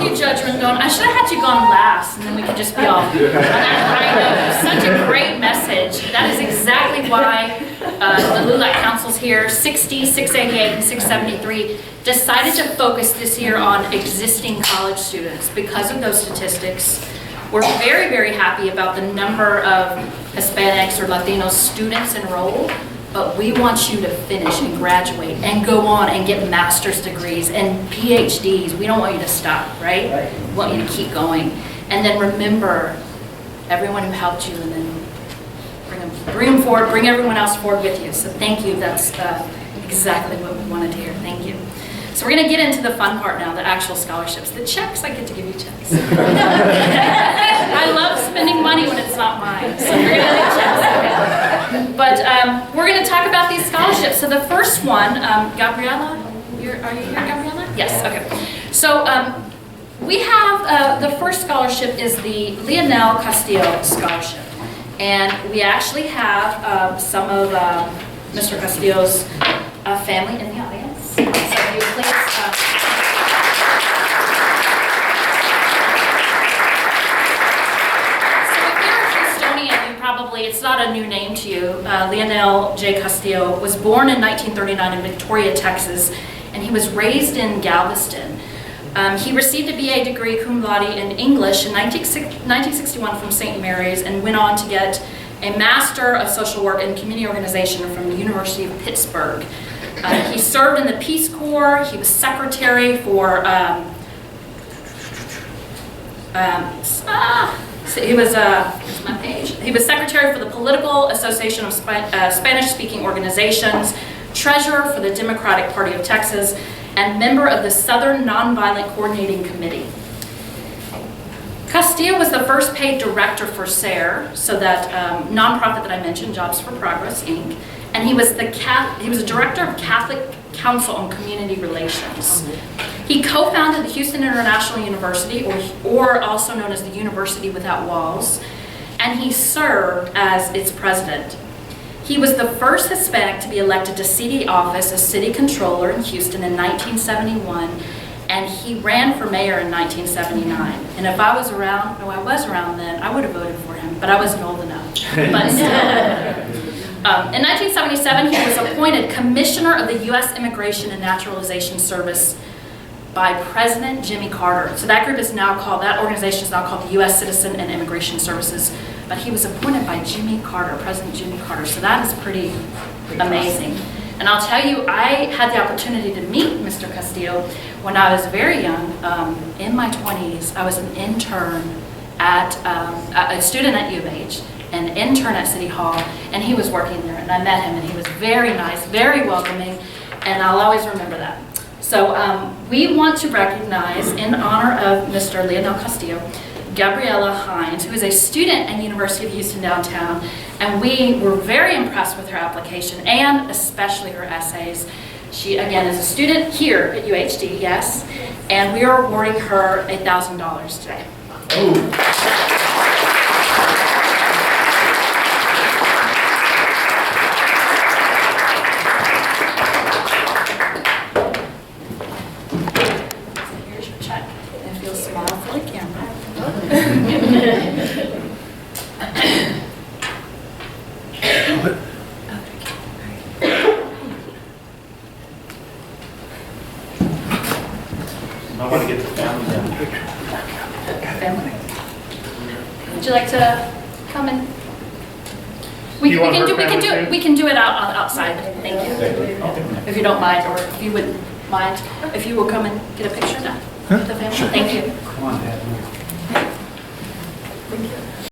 you, Judge Rendon. I should have had you gone last, and then we could just be all on that high note. Such a great message. That is exactly why the LULAC councils here, 60, 688, and 673, decided to focus this year on existing college students because of those statistics. We're very, very happy about the number of Hispanics or Latino students enrolled, but we want you to finish and graduate and go on and get master's degrees and PhDs. We don't want you to stop, right? We want you to keep going. And then remember everyone who helped you, and then bring them forward, bring everyone else forward with you. So thank you, that's exactly what we wanted to hear, thank you. So we're gonna get into the fun part now, the actual scholarships. The checks, I get to give you checks. I love spending money when it's not mine, so we're gonna do checks. Okay. But we're gonna talk about these scholarships. So the first one, Gabriella, are you here, Gabriella? Yes, okay. So we have, the first scholarship is the Leonel Castillo Scholarship. And we actually have some of Mr. Castillo's family in the audience. So if you please, it's not a new name to you. Leonel J. Castillo was born in 1939 in Victoria, Texas, and he was raised in Galveston. He received a BA degree cum laude in English in 1961 from St. Mary's and went on to get a Master of Social Work and Community Organization from the University of Pittsburgh. He served in the Peace Corps. He was secretary for he was my page. He was secretary for the Political Association of Spanish-Speaking Organizations, treasurer for the Democratic Party of Texas, and member of the Southern Nonviolent Coordinating Committee. Castillo was the first paid director for SARE, so that nonprofit that I mentioned, Jobs for Progress, Inc., and he was a director of Catholic Council on Community Relations. He co-founded the Houston International University, or also known as the University Without Walls, and he served as its president. He was the first Hispanic to be elected to city office as city controller in Houston in 1971, and he ran for mayor in 1979. And if I was around, no, I was around then, I would have voted for him, but I wasn't old enough. But still. In 1977, he was appointed Commissioner of the U.S. Immigration and Naturalization Service by President Jimmy Carter. So that group is now called, that organization is now called the U.S. Citizen and Immigration Services, but he was appointed by Jimmy Carter, President Jimmy Carter, so that is pretty amazing. And I'll tell you, I had the opportunity to meet Mr. Castillo when I was very young, in my 20s. I was an intern at, a student at U of H, an intern at City Hall, and he was working there, and I met him, and he was very nice, very welcoming, and I'll always remember that. So we want to recognize, in honor of Mr. Leonel Castillo, Gabriella Hines, who is a student at University of Houston downtown, and we were very impressed with her application and especially her essays. She, again, is a student here at UHD, yes, and we are awarding her $1,000 today. Oh. I want to get the family down. Family. Would you like to come and? We can do it outside. Thank you. If you don't mind, or if you wouldn't mind, if you will come and get a picture now with the family. Thank you. Come on, Dad.